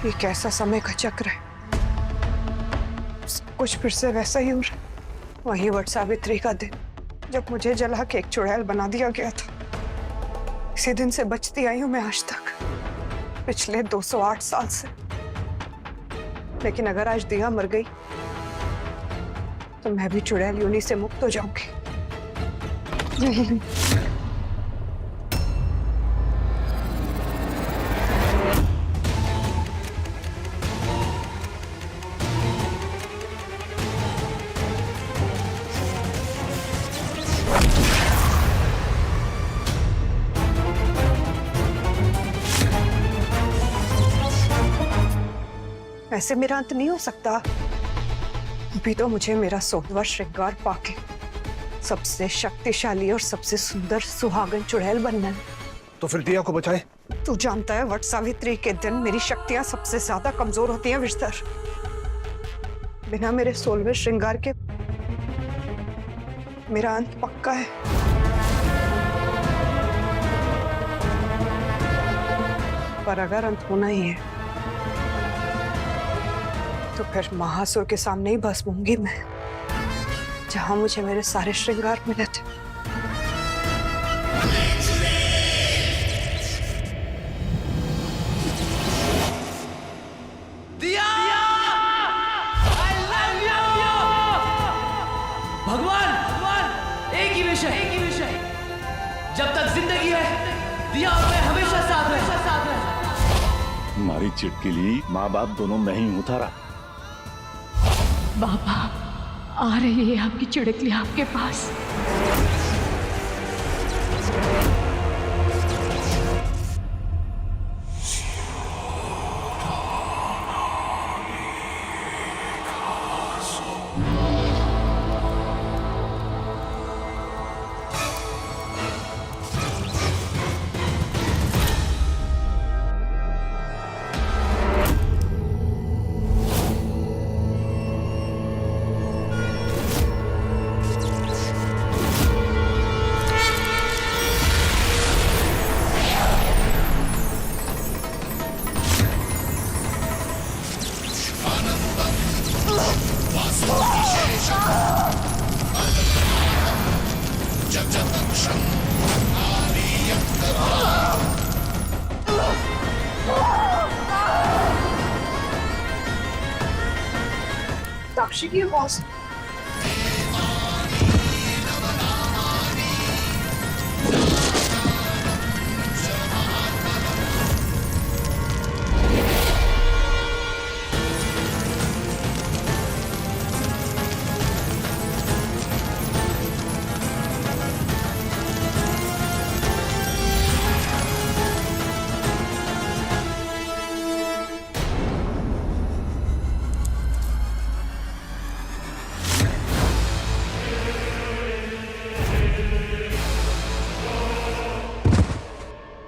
ये कैसा समय का चक्र है, कुछ फिर से वैसा ही हो रहा है। वही वट सावित्री का दिन जब मुझे जला के एक चुड़ैल बना दिया गया था। इसी दिन से बचती आई हूं मैं आज तक, पिछले 208 साल से। लेकिन अगर आज दिया मर गई तो मैं भी चुड़ैल योनि से मुक्त हो जाऊंगी। ऐसे मेरा अंत नहीं हो सकता। अभी तो मुझे मेरा 100वां श्रृंगार पाके सबसे शक्तिशाली और सबसे सुंदर सुहागन चुड़ैल बनना है। तो फिर दिया को बचाए। तू जानता है वट सावित्री के दिन मेरी शक्तियां सबसे ज्यादा कमजोर होती हैं विस्तर। बिना मेरे 16वें श्रृंगार के मेरा अंत पक्का है। पर अगर अंत होना ही है तो फिर महासुर के सामने ही भस्म होंगी मैं, जहां मुझे मेरे सारे श्रृंगार मिले थे। दिया! I love you! भगवान एक ही विषय जब तक जिंदगी है दिया और मैं हमेशा साथ है। हमारी चिटकिली माँ बाप दोनों में ही उतारा। बाबा आ रही है आपकी चिड़कली आपके पास। साक्षी की आवाज।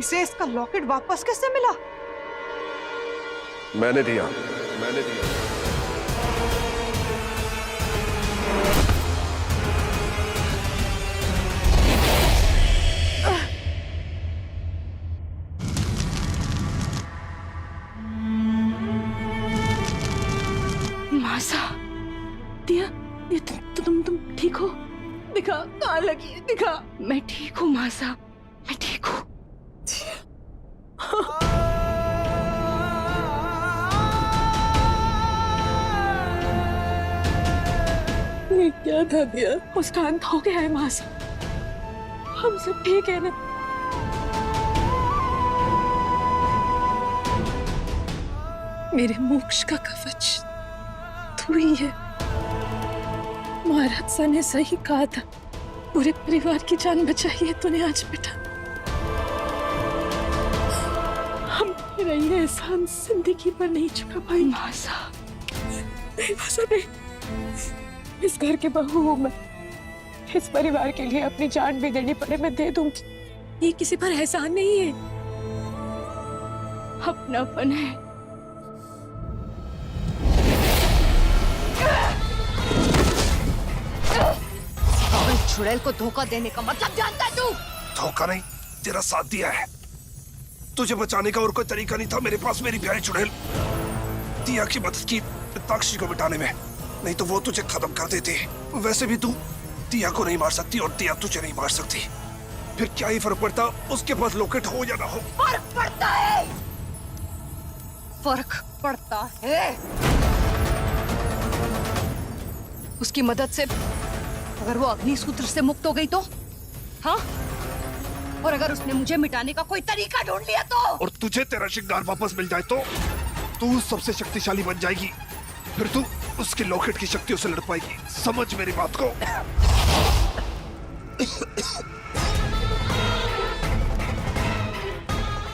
इसे इसका लॉकेट वापस कैसे मिला? मैंने दिया। मासा दिया, तुम ठीक हो? दिखा कहाँ लगी है, दिखा। मैं ठीक हूँ मासा, मैं ठीक हूँ। ये क्या था दिया? उसका अंत हो गया है मासा, हम सब ठीक है ना? मेरे मोक्ष का कवच तू ही है। महाराज सा ने सही कहा था, पूरे परिवार की जान बचाई है तूने आज बेटा। हम तेरा ये एहसान जिंदगी पर नहीं चुका पाई। मासा नहीं, इस घर के बहू हूं मैं। इस परिवार के लिए अपनी जान भी देनी पड़े मैं दे दूंगी। ये किसी पर एहसान नहीं है, अपनापन है। चुड़ैल को धोखा देने का मतलब जानता है तू? धोखा नहीं, तेरा साथ दिया है। तुझे बचाने का और कोई तरीका नहीं था मेरे पास, मेरी प्यारी चुड़ैल। दिया की मदद की ताक्षी को मिटाने में, नहीं तो वो तुझे खत्म कर देती। वैसे भी तू दिया को नहीं मार सकती और दिया तुझे नहीं मार सकती। फिर क्या ही फर्क पड़ता उसके पास लॉकेट हो या ना हो। फर्क पड़ता है, फर्क पड़ता है। उसकी मदद से अगर वो अग्निसूत्र से मुक्त हो गई तो, हाँ, और अगर उसने मुझे मिटाने का कोई तरीका ढूंढ लिया तो, और तुझे तेरा श्रृंगार वापस मिल जाए तो तू सबसे शक्तिशाली बन जाएगी। फिर तू उसके लॉकेट की शक्तियों से लड़ पाएगी। समझ मेरी बात को।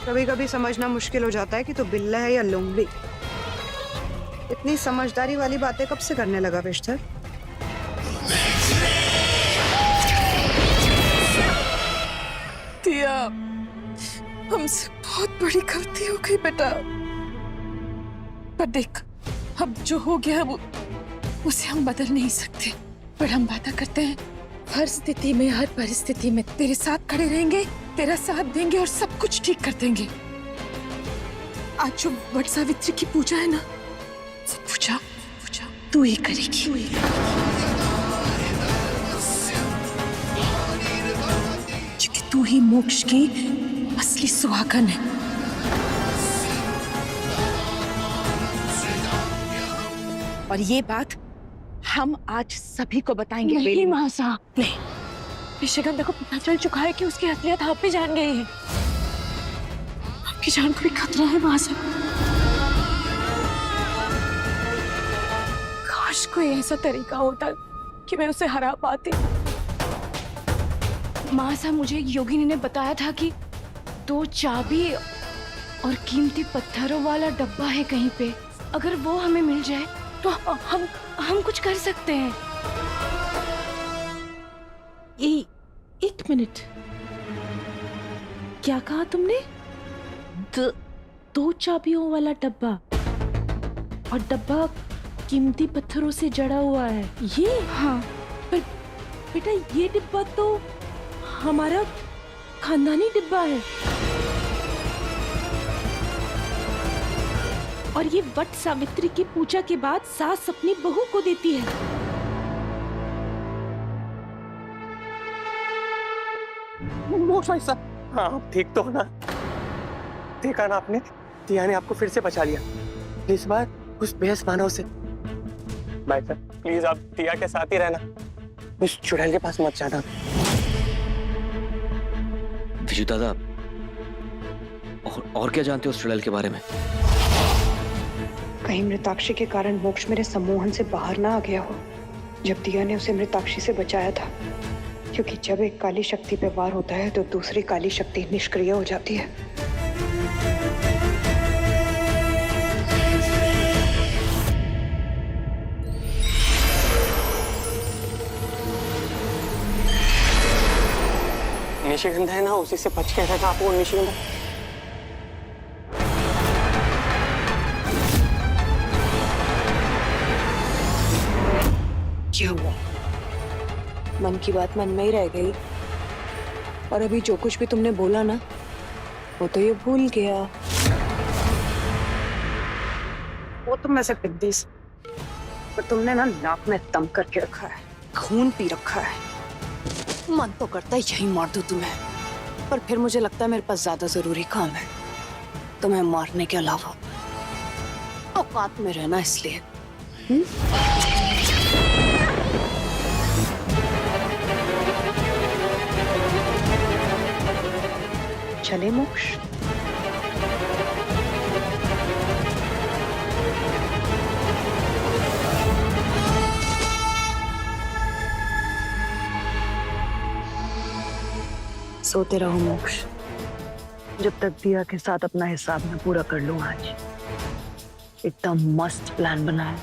कभी कभी समझना मुश्किल हो जाता है कि तो बिल्ला है या लोमड़ी। इतनी समझदारी वाली बातें कब से करने लगा बेशतर? दिया, हमसे बहुत बड़ी गलती हो गई बेटा। पर देख, अब जो हो गया वो उसे हम बदल नहीं सकते। पर हम वादा करते हैं हर स्थिति में, हर परिस्थिति में तेरे साथ खड़े रहेंगे, तेरा साथ देंगे और सब कुछ ठीक कर देंगे। आज जो वट सावित्री की पूजा है ना, वो पूजा तू ही करेगी। क्योंकि तू ही मोक्ष की असली सुहागन है। और ये बात हम आज सभी को बताएंगे। नहीं मासा, नहीं। ऋषिगंधा को पता चल चुका है कि उसकी असलियत आप भी जान गई है। आपकी जान को भी खतरा है मासा। काश कोई ऐसा तरीका होता कि मैं उसे हरा पाती। मासा, मुझे योगिनी ने बताया था कि 2 चाबी और कीमती पत्थरों वाला डब्बा है कहीं पे। अगर वो हमें मिल जाए तो हम कुछ कर सकते हैं। एक मिनट, क्या कहा तुमने? 2 चाबियों वाला डब्बा, और डब्बा कीमती पत्थरों से जड़ा हुआ है। ये? हाँ। पर बेटा, ये डिब्बा तो हमारा खानदानी डिब्बा है। और ये वट सावित्री की पूजा के बाद सास अपनी बहू को देती है। मोक्ष भाई साहब, हाँ आप ठीक तो हो ना? देखा ना आपने, दिया ने आपको फिर से बचा लिया। इस बार उस बेहस मानव से। भाई साहब प्लीज आप दिया के साथ ही रहना, उस चुड़ैल के पास मत जाना। विजू दादा, और क्या जानते हो उस चुड़ैल के बारे में? कहीं मृताक्षी के कारण मोक्ष मेरे सम्मोहन से बाहर ना आ गया हो, जब दिया ने उसे मृताक्षी से बचाया था। क्योंकि जब एक काली शक्ति पे वार होता है तो दूसरी काली शक्ति निष्क्रिय हो जाती है। निशिगंधा है ना, उसी से बच के रहना। आपको निशिगंधा क्या हुआ? मन की बात मन में ही रह गई, और अभी जो कुछ भी तुमने बोला ना, वो तो ये भूल गया। वो तो मैं से पिद्दी, पर तुमने ना नाक में दम करके रखा है, खून पी रखा है। मन तो करता है यही मार दूं तुम्हें, पर फिर मुझे लगता है मेरे पास ज्यादा जरूरी काम है तुम्हें मारने के अलावा। औकात में रहना इसलिए। चले मोक्ष? सोते रहो मोक्ष, जब तक दिया के साथ अपना हिसाब में पूरा कर लूं। आज एकदम मस्त प्लान बनाया,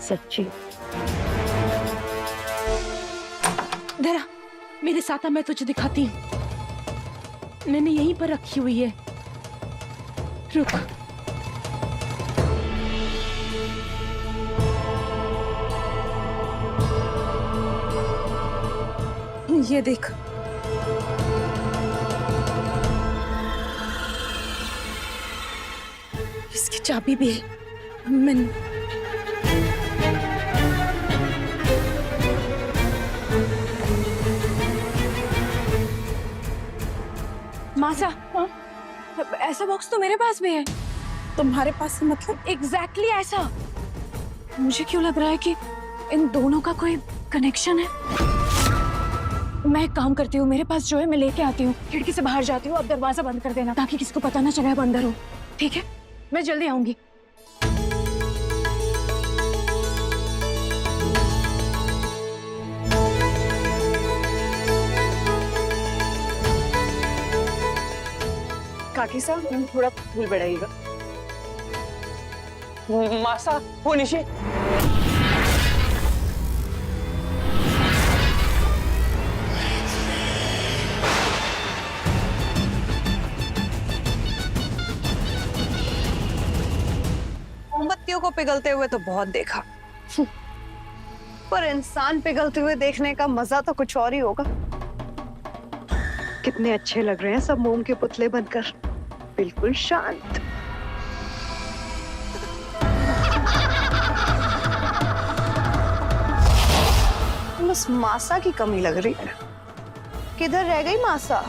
सच्ची। जरा मेरे साथ आ, मैं तुझे दिखाती हूँ। मैंने यहीं पर रखी हुई है, रुक। ये देख, चाबी भी है। मैं मासा, ऐसा बॉक्स तो मेरे पास भी है। तुम्हारे पास से मतलब? एग्जैक्टली ऐसा। मुझे क्यों लग रहा है कि इन दोनों का कोई कनेक्शन है। मैं एक काम करती हूँ, मेरे पास जो है मैं लेके आती हूँ, खिड़की से बाहर जाती हूँ, अब दरवाजा बंद कर देना ताकि किसी को पता ना चले आप अंदर हो। ठीक है, मैं जल्दी आऊंगी। काकी साहब थोड़ा फूल बढ़ाइएगा। मासा वो निशे। मोमबत्तियों को पिघलते हुए तो बहुत देखा, पर इंसान पिघलते हुए देखने का मजा तो कुछ और ही होगा। कितने अच्छे लग रहे हैं सब मोम के पुतले बनकर, बिल्कुल शांत। बस मासा की कमी लग रही है। किधर रह गई मासा?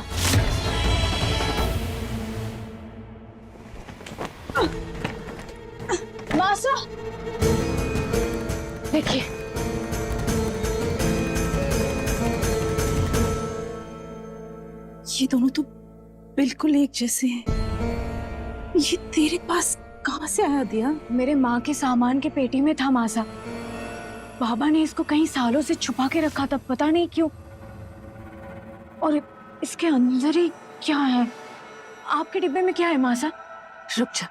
मासा, देखिए ये दोनों तो बिल्कुल एक जैसे हैं। ये तेरे पास कहाँ से आया दिया? मेरे माँ के सामान के पेटी में था मासा। बाबा ने इसको कई सालों से छुपा के रखा था, पता नहीं क्यों। और इसके अंदर ही क्या है? आपके डिब्बे में क्या है मासा? रुक जा,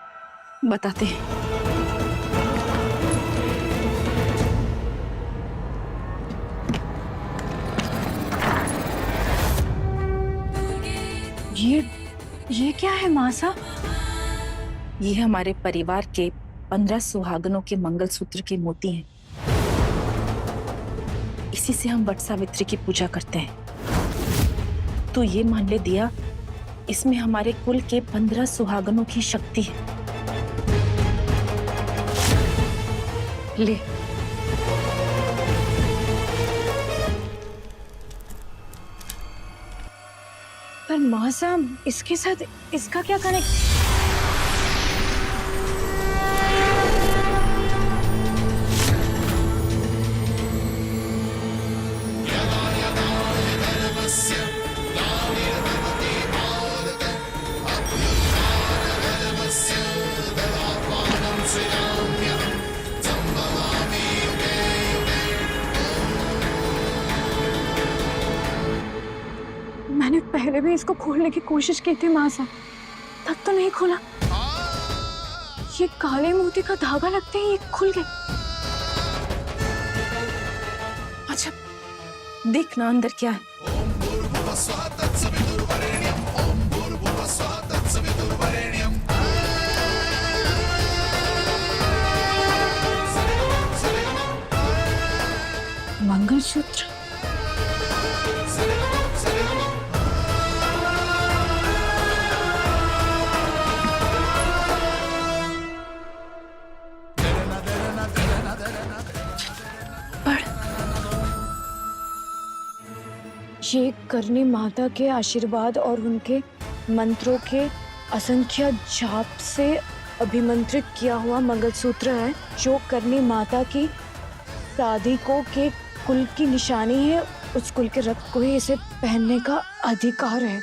बताते हैं। ये क्या है मासा? ये हमारे परिवार के 15 सुहागनों के मंगलसूत्र के मोती हैं। इसी से हम वट सावित्री की पूजा करते हैं। तो ये मान ले दिया, इसमें हमारे कुल के 15 सुहागनों की शक्ति है। ले। पर मासा, इसके साथ इसका क्या कनेक्ट? मैंने पहले भी इसको खोलने की कोशिश की थी मासा, तब तो नहीं खुला। ये काले मोती का धागा लगते ही ये खुल गया। अच्छा, देखना अंदर क्या है। मंगलसूत्र। ये करनी माता के आशीर्वाद और उनके मंत्रों के असंख्य जाप से अभिमंत्रित किया हुआ मंगलसूत्र है, जो करनी माता की साधिकों के कुल की निशानी है। उस कुल के रक्त को ही इसे पहनने का अधिकार है।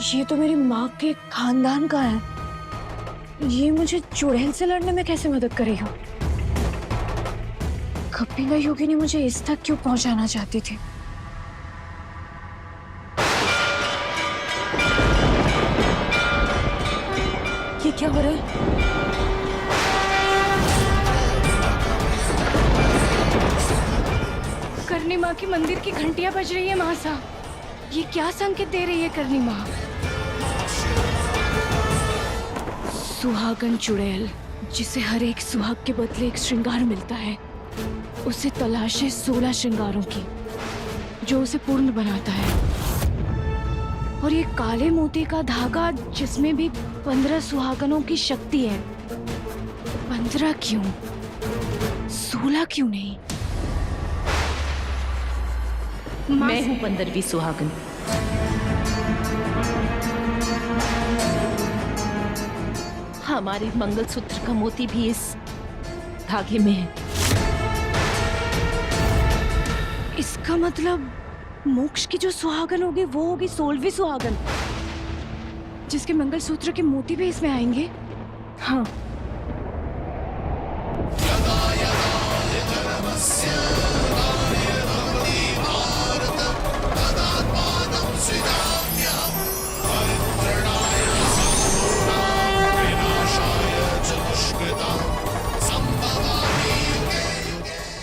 ये तो मेरी माँ के खानदान का है। ये मुझे चुड़ैल से लड़ने में कैसे मदद करेगा? कपिला योगिनी मुझे इस तक क्यों पहुंचाना चाहती थी? ये क्या हो रहा है? करनी माँ की मंदिर की घंटियां बज रही है मासा। ये क्या संकेत दे रही है करनी माँ? सुहागन चुड़ैल, जिसे हर एक सुहाग के बदले एक श्रृंगार मिलता है, उसे तलाश है 16 श्रृंगारों की। जो उसे पूर्ण बनाता है। और ये काले मोती का धागा जिसमें भी 15 सुहागनों की शक्ति है, 15 क्यों, 16 क्यों नहीं? मैं हूं 15वीं सुहागन। हमारे मंगलसूत्र का मोती भी इस धागे में है। इसका मतलब मोक्ष की जो सुहागन होगी वो होगी 16वीं सुहागन, जिसके मंगलसूत्र के मोती भी इसमें आएंगे। हाँ,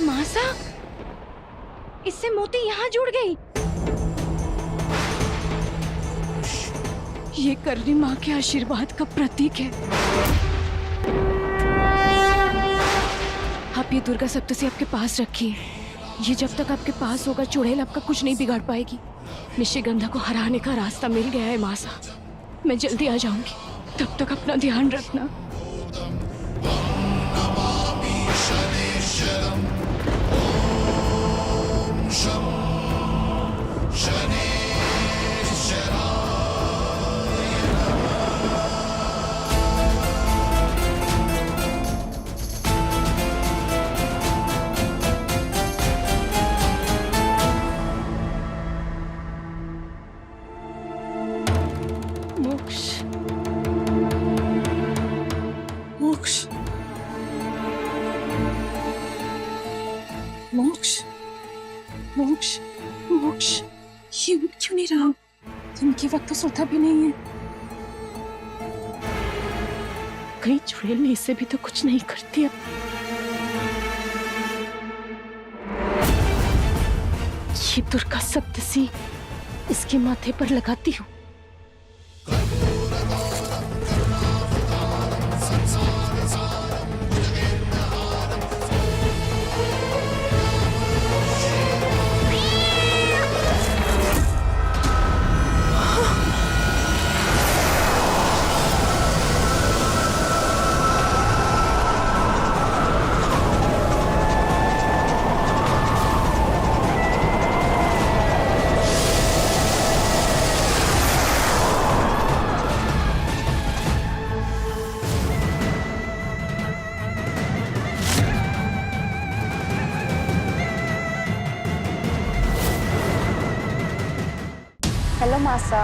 मासा, इससे मोती यहाँ जुड़ गई। ये करनी माँ के आशीर्वाद का प्रतीक है। आप ये दुर्गा सप्तशी आपके पास रखिए। ये जब तक आपके पास होगा, चुड़ैल आपका कुछ नहीं बिगाड़ पाएगी। निशिगंधा को हराने का रास्ता मिल गया है मासा। मैं जल्दी आ जाऊंगी, तब तक अपना ध्यान रखना। मोक्ष, मोक्ष, मोक्ष, मोक्ष, मोक्ष, ये उठ क्यों नहीं रहा? दिन के वक्त तो सोता भी नहीं है। कहीं चुड़ैल ने इससे भी तो कुछ नहीं कर दिया। ये दुर्गा सप्तशी इसके माथे पर लगाती हूँ। हेलो मासा।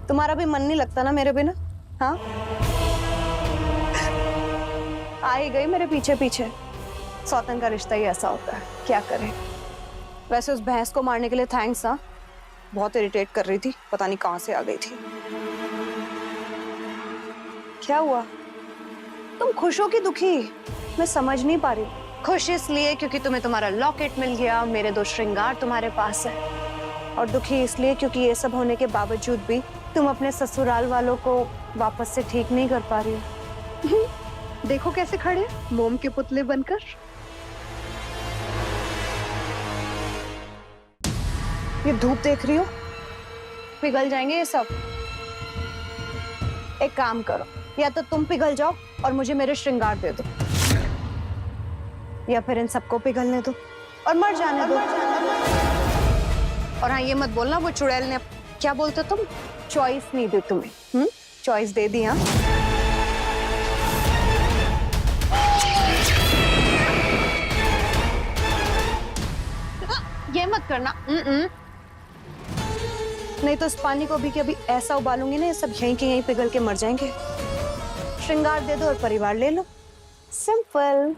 तुम्हारा भी मन नहीं लगता ना मेरे बिना? हाँ, आ ही गई मेरे पीछे पीछे। सौतन का रिश्ता ही ऐसा होता है, क्या करें। वैसे उस भैंस को मारने के लिए थैंक्स। हाँ, बहुत इरिटेट कर रही थी, पता नहीं कहां से आ गई थी। क्या हुआ? तुम खुश हो कि दुखी? मैं समझ नहीं पा रही। खुश इसलिए क्योंकि तुम्हें तुम्हारा लॉकेट मिल गया, मेरे 2 श्रृंगार तुम्हारे पास है। और दुखी इसलिए क्योंकि ये सब होने के बावजूद भी तुम अपने ससुराल वालों को वापस से ठीक नहीं कर पा रही हो। देखो कैसे खड़े, मोम के पुतले बनकर। ये धूप देख रही हो, पिघल जाएंगे ये सब। एक काम करो, या तो तुम पिघल जाओ और मुझे मेरे श्रृंगार दे दो, या फिर इन सबको पिघलने दो और मर जाने दो। और हाँ, ये मत बोलना वो चुड़ैल ने, क्या बोलते तुम, चॉइस नहीं दी तुम्हें। चॉइस दे दी। हाँ, ये मत करना। नहीं तो इस पानी को भी कि अभी ऐसा उबालूंगी ना, ये सब यहीं के यहीं पिघल के मर जाएंगे। श्रृंगार दे दो और परिवार ले लो। सिंपल।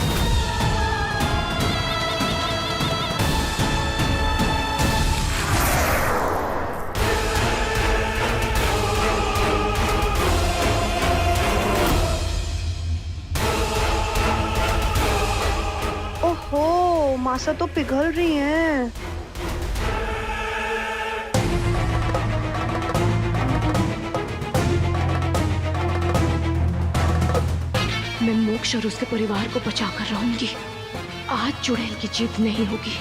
ओहो, मासा तो पिघल रही हैं। मैं मोक्ष और उसके परिवार को बचा कर रहूंगी। आज चुड़ैल की जीत नहीं होगी।